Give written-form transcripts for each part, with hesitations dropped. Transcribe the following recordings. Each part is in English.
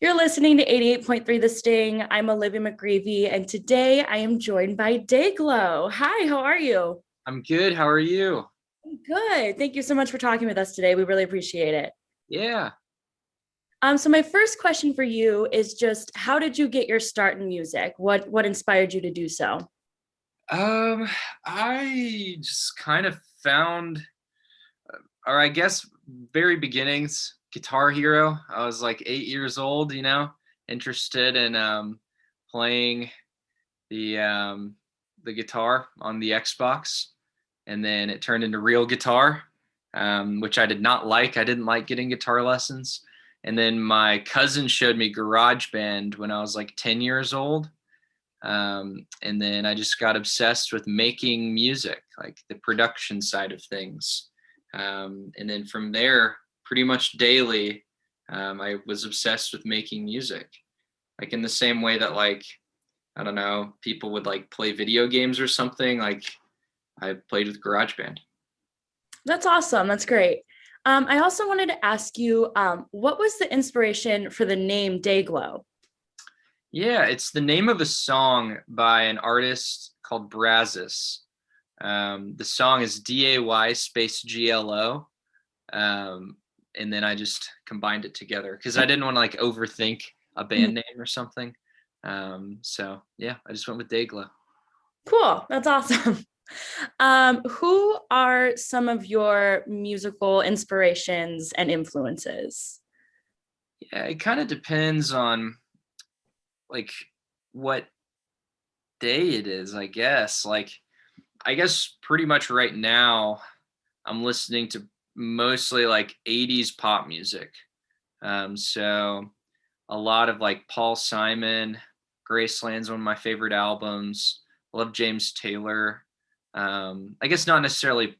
You're listening to 88.3 The Sting. I'm Olivia McGreevy, and today I am joined by Dayglow. Hi, how are you? I'm good. How are you? Good. Thank you so much for talking with us today. We really appreciate it. Yeah. So my first question for you is just how did you get your start in music? What inspired you to do so? Um, I just kind of found, or I guess very beginnings, Guitar Hero. I was like 8 years old, interested in playing the the guitar on the Xbox, and then it turned into real guitar, which I did not like. I didn't like getting guitar lessons. And then my cousin showed me GarageBand when I was like 10 years old. And then I just got obsessed with making music, like the production side of things. And then from there, pretty much daily, I was obsessed with making music. Like in the same way that I don't know, people would like play video games or something. Like I played with GarageBand. That's awesome. That's great. I also wanted to ask you, what was the inspiration for the name Dayglow? Yeah, it's the name of a song by an artist called Brazos. The song is DAY space GLO. Um, and then I just combined it together because I didn't want to like overthink a band name or something. So yeah, I just went with Dayglow. Cool. That's awesome. Who are some of your musical inspirations and influences? Yeah, it kind of depends on like what day it is, I guess. I guess pretty much right now I'm listening to mostly like 80s pop music. So a lot of like Paul Simon, Graceland's one of my favorite albums. I love James Taylor. I guess not necessarily,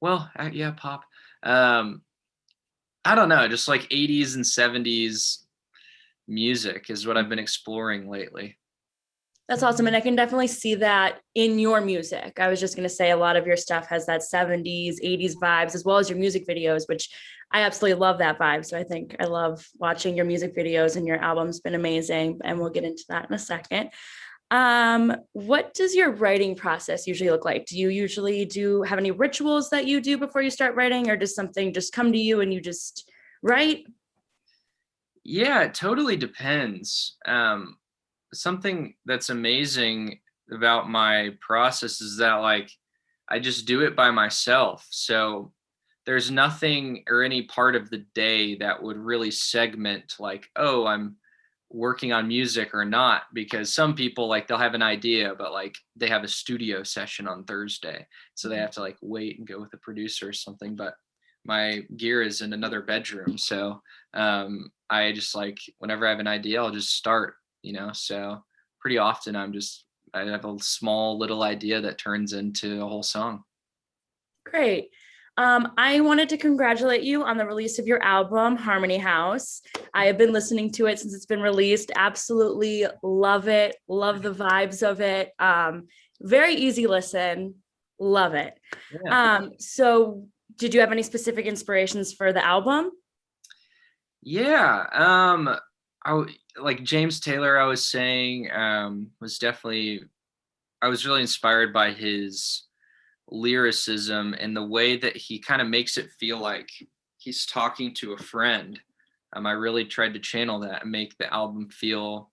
well, yeah, pop. Um, I don't know, just like 80s and 70s music is what I've been exploring lately. That's awesome. And I can definitely see that in your music. I was just going to say a lot of your stuff has that 70s, 80s vibes, as well as your music videos, which I absolutely love that vibe. So I think I love watching your music videos, and your album's been amazing. And we'll get into that in a second. What does your writing process usually look like? Do you usually have any rituals that you do before you start writing, or does something just come to you and you just write? Yeah, it totally depends. Something that's amazing about my process is that like I just do it by myself. So there's nothing or any part of the day that would really segment like, oh, I'm working on music or not, because some people like they'll have an idea but like they have a studio session on Thursday, so they have to like wait and go with a producer or something. But my gear is in another bedroom, so I just like whenever I have an idea I'll just start, so pretty often I have a small little idea that turns into a whole song. Great. I wanted to congratulate you on the release of your album, Harmony House. I have been listening to it since it's been released. Absolutely love it. Love the vibes of it. Very easy listen. Love it. Yeah. So, did you have any specific inspirations for the album? Yeah. Like James Taylor, I was saying, was definitely, I was really inspired by his lyricism and the way that he kind of makes it feel like he's talking to a friend. I really tried to channel that and make the album feel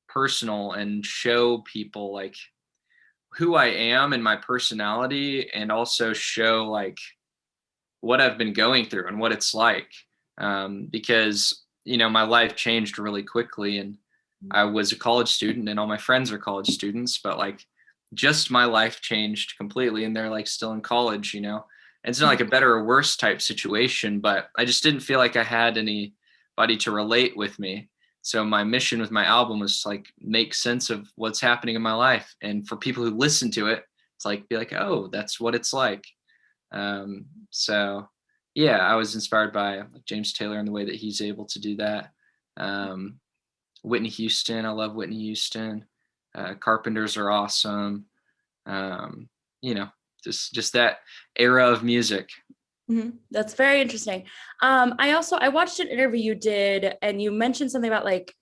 personal and show people like who I am and my personality, and also show like what I've been going through and what it's like. Because, my life changed really quickly, and I was a college student and all my friends are college students, but like just my life changed completely and they're like still in college. It's not like a better or worse type situation, but I just didn't feel like I had anybody to relate with me. So my mission with my album was to like make sense of what's happening in my life. And for people who listen to it, it's like, be like, oh, that's what it's like. So yeah, I was inspired by like James Taylor and the way that he's able to do that. Um, Whitney Houston, I love Whitney Houston. Carpenters are awesome. Um, you know, just that era of music. That's very interesting. I watched an interview you did, and you mentioned something about like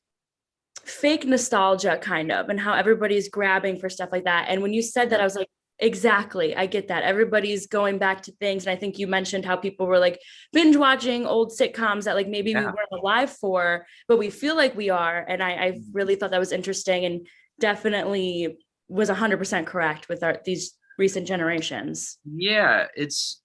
fake nostalgia kind of, and how everybody's grabbing for stuff like that. And when you said that, Yeah. I was like, exactly, I get that. Everybody's going back to things. And I think you mentioned how people were like binge watching old sitcoms that like maybe we Yeah. weren't alive for, but we feel like we are. And I really thought that was interesting, and definitely was 100% correct with these recent generations. Yeah, it's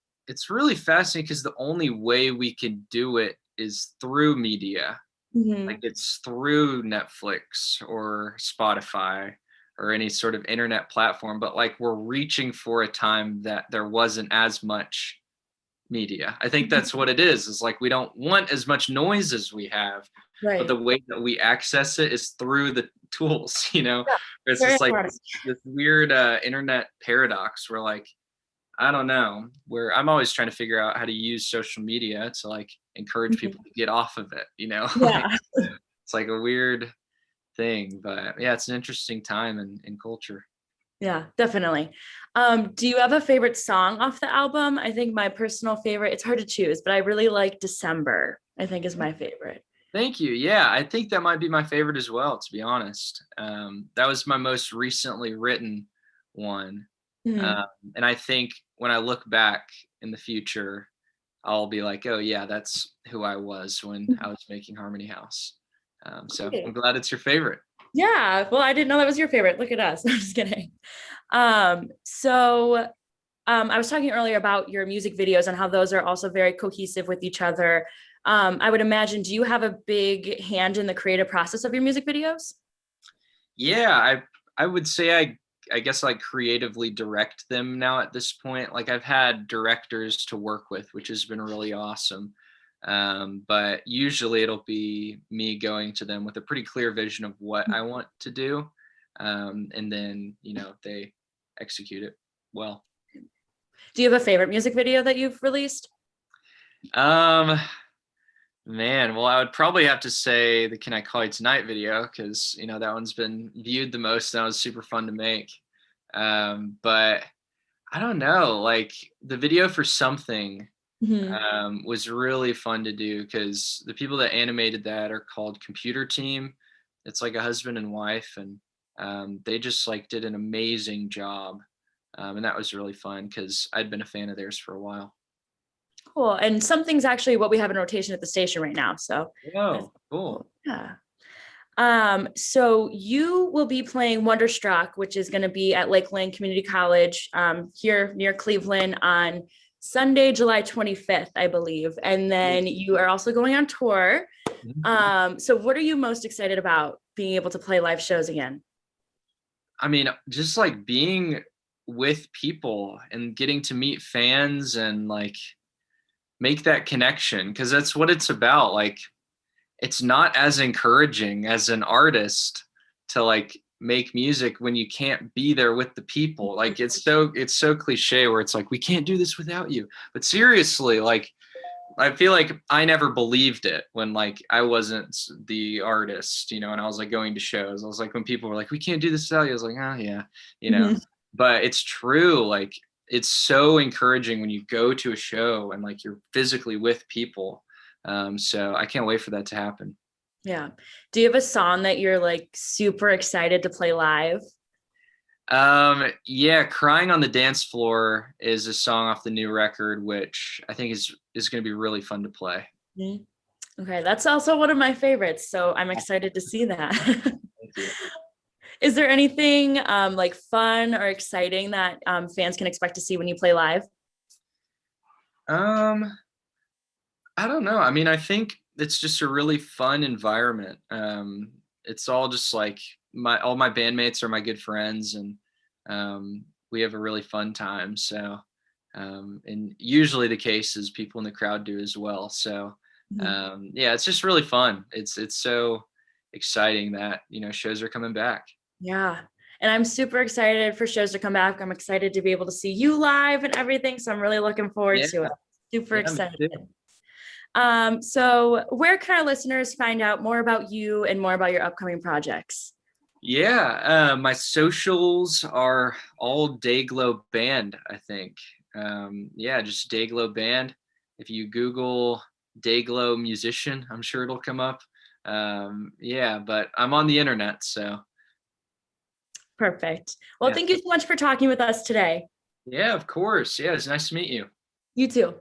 really fascinating because the only way we can do it is through media. Like Mhm. it's through Netflix or Spotify or any sort of internet platform, but like we're reaching for a time that there wasn't as much media. I think that's what it is like we don't want as much noise as we have, but the Right. way that we access it is through the tools, Yeah. It's Very just like ironic. this weird internet paradox where like I don't know, where I'm always trying to figure out how to use social media to like encourage Mhm. people to get off of it, like Yeah. it's like a weird thing, but yeah, it's an interesting time in culture. Yeah, definitely. Do you have a favorite song off the album? I think my personal favorite, it's hard to choose, but I really like December, I think is my favorite. Thank you. Yeah, I think that might be my favorite as well, to be honest. That was my most recently written one. Um, Mhm. and I think when I look back in the future, I'll be like, oh, yeah, that's who I was when I was making Harmony House. So I'm Great. glad it's your favorite. Yeah, well, I didn't know that was your favorite. Look at us. I'm just kidding. So I was talking earlier about your music videos and how those are also very cohesive with each other. I would imagine, do you have a big hand in the creative process of your music videos? Yeah, I would say I guess I creatively direct them now at this point. Like I've had directors to work with, which has been really awesome. But usually it'll be me going to them with a pretty clear vision of what I want to do. And then, they execute it well. Do you have a favorite music video that you've released? Um, Man, well, I would probably have to say the "Can I Call You Tonight" video because that one's been viewed the most. That was super fun to make. But I don't know, like the video for Something Mhm. was really fun to do because the people that animated that are called Computer Team. It's like a husband and wife, and they just like did an amazing job, and that was really fun because I'd been a fan of theirs for a while. Cool. And something's actually what we have in rotation at the station right now. So that's Oh, cool. cool. Yeah. So you will be playing WonderStruck, which is going to be at Lakeland Community College, here near Cleveland on Sunday, July 25th, I believe. And then you are also going on tour. Mhm. So what are you most excited about being able to play live shows again? I mean, just like being with people and getting to meet fans and like make that connection because that's what it's about. Like, it's not as encouraging as an artist to like make music when you can't be there with the people. Like, it's so cliche where it's like, we can't do this without you. But seriously, like, I feel like I never believed it when like I wasn't the artist, and I was like going to shows. I was like when people were like, "We can't do this without you," I was like, "Oh yeah," you know. Mhm. But it's true. Like it's so encouraging when you go to a show and like you're physically with people. So I can't wait for that to happen. Yeah. Do you have a song that you're like super excited to play live? Yeah, "Crying on the Dance Floor" is a song off the new record, which I think is going to be really fun to play. Mhm. Okay, that's also one of my favorites. So I'm excited to see that. Thank you. Is there anything like fun or exciting that fans can expect to see when you play live? Um, I don't know. I mean, I think it's just a really fun environment. It's all just like all my bandmates are my good friends, and we have a really fun time. So, and usually the case is people in the crowd do as well. So, Mhm. yeah, it's just really fun. It's so exciting that shows are coming back. Yeah. And I'm super excited for shows to come back. I'm excited to be able to see you live and everything. So I'm really looking forward Yeah, to it. Super yeah, me excited. too. So where can our listeners find out more about you and more about your upcoming projects? Yeah, my socials are all Dayglow Band, I think. Yeah, just Dayglow Band. if you Google Dayglow musician, I'm sure it'll come up. Yeah, but I'm on the internet, so. Perfect. Well, Yeah. thank you so much for talking with us today. Yeah, of course. Yeah, it's nice to meet you. You too.